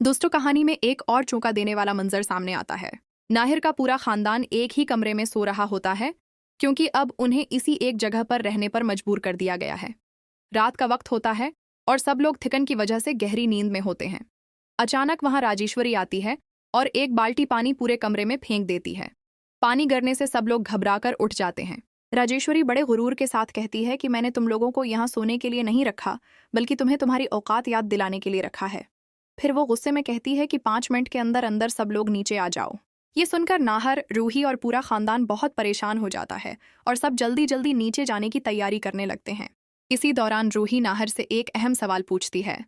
दोस्तों, कहानी में एक और चौंका देने वाला मंजर सामने आता है। नाहिर का पूरा खानदान एक ही कमरे में सो रहा होता है, क्योंकि अब उन्हें इसी एक जगह पर रहने पर मजबूर कर दिया गया है। रात का वक्त होता है और सब लोग थिकन की वजह से गहरी नींद में होते हैं। अचानक वहां राजेश्वरी आती है और एक बाल्टी पानी पूरे कमरे में फेंक देती है। पानी गिरने से सब लोग घबराकर उठ जाते हैं। राजेश्वरी बड़े गुरूर के साथ कहती है कि मैंने तुम लोगों को यहाँ सोने के लिए नहीं रखा, बल्कि तुम्हें तुम्हारी औकात याद दिलाने के लिए रखा है। फिर वो गुस्से में कहती है कि 5 मिनट के अंदर अंदर सब लोग नीचे आ जाओ। ये सुनकर नाहर, रूही और पूरा खानदान बहुत परेशान हो जाता है और सब जल्दी जल्दी नीचे जाने की तैयारी करने लगते हैं। इसी दौरान रूही नाहर से एक अहम सवाल पूछती है।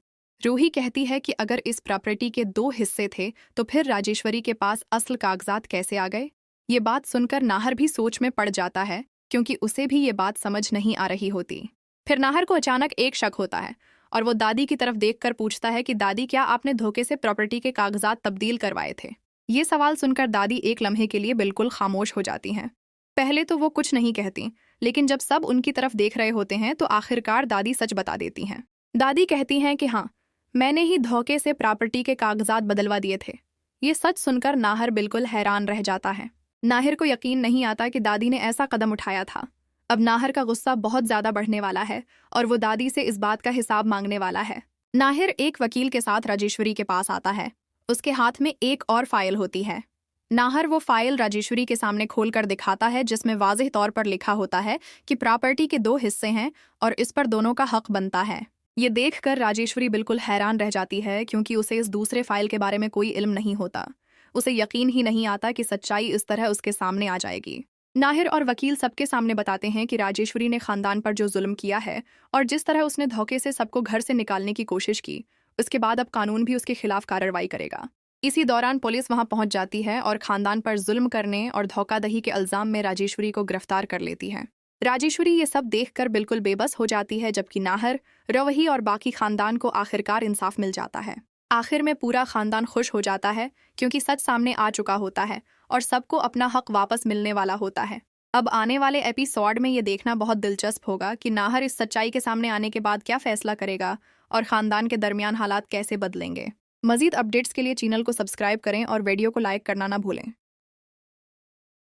रूही कहती है कि अगर इस प्रॉपर्टी के 2 हिस्से थे तो फिर राजेश्वरी के पास असल कागजात कैसे आ गए। ये बात सुनकर नाहर भी सोच में पड़ जाता है, क्योंकि उसे भी ये बात समझ नहीं आ रही होती। फिर नाहर को अचानक एक शक होता है और वो दादी की तरफ देखकर पूछता है कि दादी, क्या आपने धोखे से प्रॉपर्टी के कागजात तब्दील करवाए थे। ये सवाल सुनकर दादी एक लम्हे के लिए बिल्कुल खामोश हो जाती हैं। पहले तो वो कुछ नहीं कहती, लेकिन जब सब उनकी तरफ देख रहे होते हैं तो आखिरकार दादी सच बता देती हैं। दादी कहती हैं कि हाँ, मैंने ही धोखे से प्रॉपर्टी के कागजात बदलवा दिए थे। ये सच सुनकर नाहर बिल्कुल हैरान रह जाता है। नाहिर को यकीन नहीं आता कि दादी ने ऐसा कदम उठाया था। अब नाहिर का गुस्सा बहुत ज्यादा बढ़ने वाला है और वो दादी से इस बात का हिसाब मांगने वाला है। नाहिर एक वकील के साथ राजेश्वरी के पास आता है। उसके हाथ में एक और फाइल होती है। नाहिर वो फाइल राजेश्वरी के सामने खोलकर दिखाता है, जिसमें वाज़ेह तौर पर लिखा होता है कि प्रॉपर्टी के 2 हिस्से हैं और इस पर दोनों का हक बनता है। ये देखकर राजेश्वरी बिल्कुल हैरान रह जाती है, क्योंकि उसे इस दूसरे फाइल के बारे में कोई इल्म नहीं होता। उसे यकीन ही नहीं आता कि सच्चाई इस तरह उसके सामने आ जाएगी। नाहिर और वकील सबके सामने बताते हैं कि राजेश्वरी ने खानदान पर जो जुल्म किया है और जिस तरह उसने धोखे से सबको घर से निकालने की कोशिश की, उसके बाद अब कानून भी उसके खिलाफ कार्रवाई करेगा। इसी दौरान पुलिस वहां पहुंच जाती है और खानदान पर जुल्म करने और धोखाधड़ी के इल्जाम में राजेश्वरी को गिरफ्तार कर लेती है। राजेश्वरी ये सब देखकर बिल्कुल बेबस हो जाती है, जबकि नाहिर, रवही और बाकी खानदान को आखिरकार इंसाफ मिल जाता है। आखिर में पूरा खानदान खुश हो जाता है, क्योंकि सच सामने आ चुका होता है और सबको अपना हक वापस मिलने वाला होता है। अब आने वाले एपिसोड में ये देखना बहुत दिलचस्प होगा कि नाहिर इस सच्चाई के सामने आने के बाद क्या फैसला करेगा और खानदान के दरमियान हालात कैसे बदलेंगे। मजीद अपडेट्स के लिए चैनल को सब्सक्राइब करें और वीडियो को लाइक करना ना भूलें।